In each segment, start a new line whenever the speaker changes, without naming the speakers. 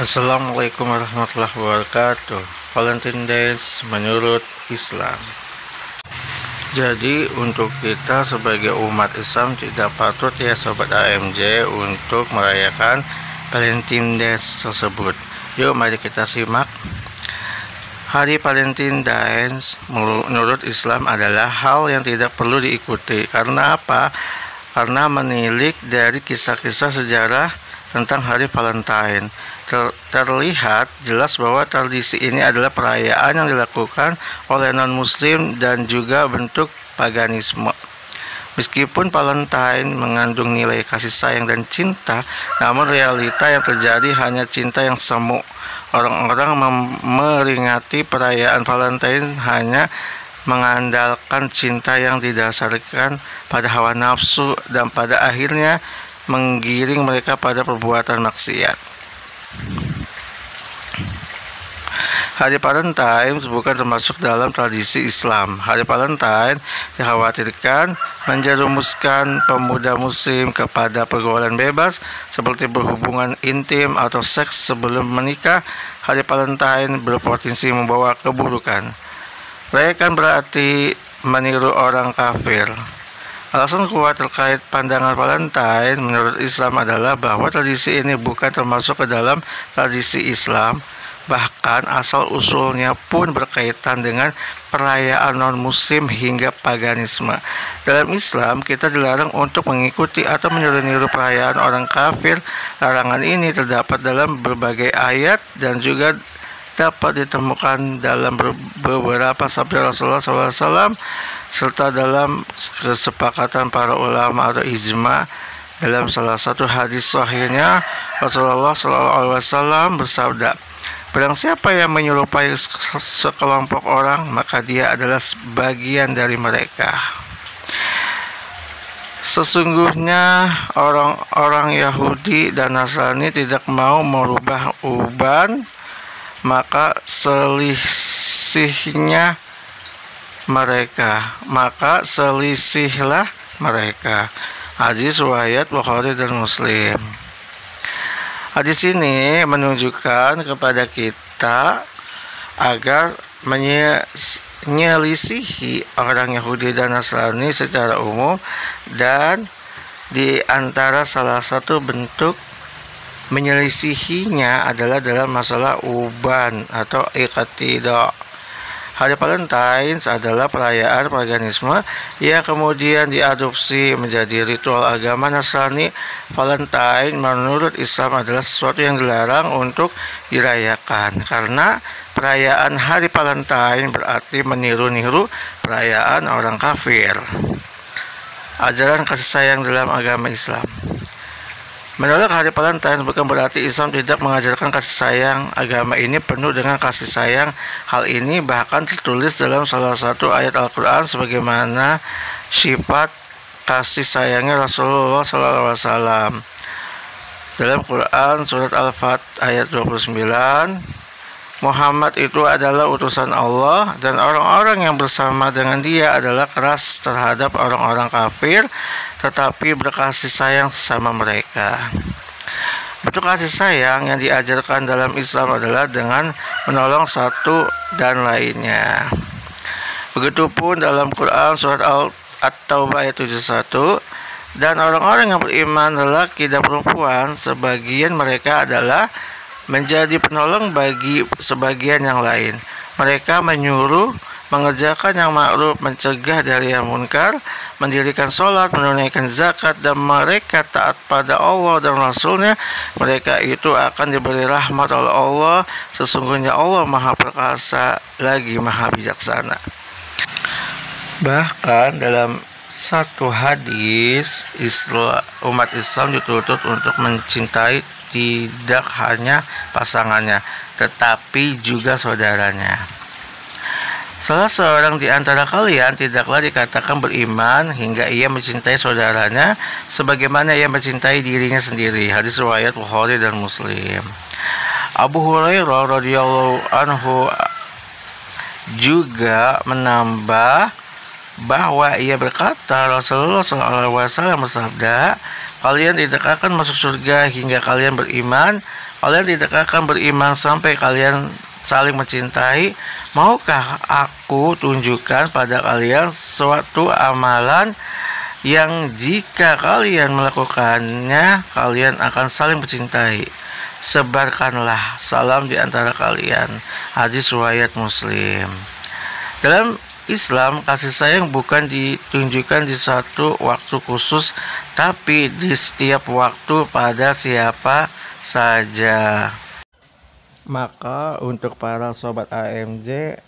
Assalamualaikum warahmatullahi wabarakatuh. Valentine Days menurut Islam. Jadi untuk kita sebagai umat Islam tidak patut ya sobat AMJ untuk merayakan Valentine Days tersebut. Yuk mari kita simak. Hari Valentine Days menurut Islam adalah hal yang tidak perlu diikuti. Karena apa? Karena menilik dari kisah-kisah sejarah tentang hari Valentine. Terlihat jelas bahwa tradisi ini adalah perayaan yang dilakukan oleh non-muslim dan juga bentuk paganisme. Meskipun Valentine mengandung nilai kasih sayang dan cinta, namun realita yang terjadi hanya cinta yang semu. Orang-orang memperingati perayaan Valentine hanya mengandalkan cinta yang didasarkan pada hawa nafsu dan pada akhirnya menggiring mereka pada perbuatan maksiat. Hari Valentine bukan termasuk dalam tradisi Islam. Hari Valentine dikhawatirkan menjerumuskan pemuda muslim kepada pergaulan bebas seperti berhubungan intim atau seks sebelum menikah. Hari Valentine berpotensi membawa keburukan. Merayakan berarti meniru orang kafir. Alasan kuat terkait pandangan Valentine menurut Islam adalah bahwa tradisi ini bukan termasuk ke dalam tradisi Islam. Bahkan asal-usulnya pun berkaitan dengan perayaan non-muslim hingga paganisme. Dalam Islam, kita dilarang untuk mengikuti atau meniru-niru perayaan orang kafir. Larangan ini terdapat dalam berbagai ayat dan juga dapat ditemukan dalam beberapa sabda Rasulullah SAW serta dalam kesepakatan para ulama atau ijma. Dalam salah satu hadis sahihnya, Rasulullah SAW bersabda, "Barang siapa yang menyerupai sekelompok orang, maka dia adalah bagian dari mereka." Sesungguhnya orang-orang Yahudi dan Nasrani tidak mau merubah uban, maka selisihlah mereka. Hadis riwayat Bukhari dan Muslim. Hadis ini menunjukkan kepada kita agar menyelisihi orang Yahudi dan Nasrani secara umum, dan di antara salah satu bentuk menyelisihinya adalah dalam masalah uban atau iqtidah. Hari Valentine adalah perayaan paganisme yang kemudian diadopsi menjadi ritual agama Nasrani. Valentine menurut Islam adalah sesuatu yang dilarang untuk dirayakan karena perayaan hari Valentine berarti meniru-niru perayaan orang kafir. Ajaran kasih sayang dalam agama Islam. Menolak hari Valentine bukan berarti Islam tidak mengajarkan kasih sayang. Agama ini penuh dengan kasih sayang. Hal ini bahkan tertulis dalam salah satu ayat Al-Quran sebagaimana sifat kasih sayangnya Rasulullah SAW. Dalam Quran surat Al-Fat ayat 29, Muhammad itu adalah utusan Allah dan orang-orang yang bersama dengan dia adalah keras terhadap orang-orang kafir, tetapi berkasih sayang sama mereka. Bentuk kasih sayang yang diajarkan dalam Islam adalah dengan menolong satu dan lainnya. Begitupun dalam Quran surat At-Taubah ayat 71, dan orang-orang yang beriman lelaki dan perempuan, sebagian mereka adalah menjadi penolong bagi sebagian yang lain. Mereka menyuruh mengerjakan yang ma'ruf, mencegah dari yang munkar, mendirikan sholat, menunaikan zakat, dan mereka taat pada Allah dan Rasulnya. Mereka itu akan diberi rahmat oleh Allah. Sesungguhnya Allah Maha Perkasa lagi Maha Bijaksana. Bahkan dalam satu hadis, umat Islam dituntut untuk mencintai tidak hanya pasangannya, tetapi juga saudaranya. Salah seorang di antara kalian tidaklah dikatakan beriman hingga ia mencintai saudaranya sebagaimana ia mencintai dirinya sendiri. Hadis riwayat Bukhari dan Muslim. Abu Hurairah radhiyallahu anhu juga menambah bahwa ia berkata, Rasulullah SAW bersabda, kalian tidak akan masuk surga hingga kalian beriman. Kalian tidak akan beriman sampai kalian saling mencintai. Maukah aku tunjukkan pada kalian suatu amalan yang jika kalian melakukannya, kalian akan saling mencintai? Sebarkanlah salam di antara kalian. Hadis riwayat Muslim. Dalam Islam, kasih sayang bukan ditunjukkan di satu waktu khusus, tapi di setiap waktu pada siapa saja. Maka untuk para sobat AMJ,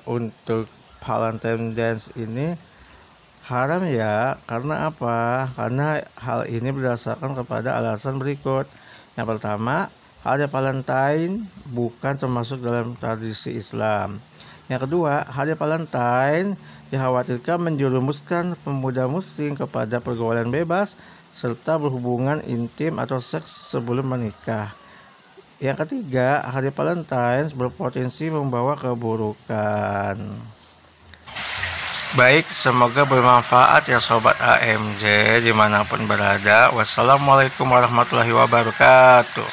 untuk Valentine Dance ini haram ya. Karena apa? Karena hal ini berdasarkan kepada alasan berikut. Yang pertama, hari Valentine bukan termasuk dalam tradisi Islam. Yang kedua, hari Valentine dikhawatirkan menjerumuskan pemuda muslim kepada pergaulan bebas serta berhubungan intim atau seks sebelum menikah. Yang ketiga, hari Valentine berpotensi membawa keburukan. Baik, semoga bermanfaat ya sobat AMJ dimanapun berada. Wassalamualaikum warahmatullahi wabarakatuh.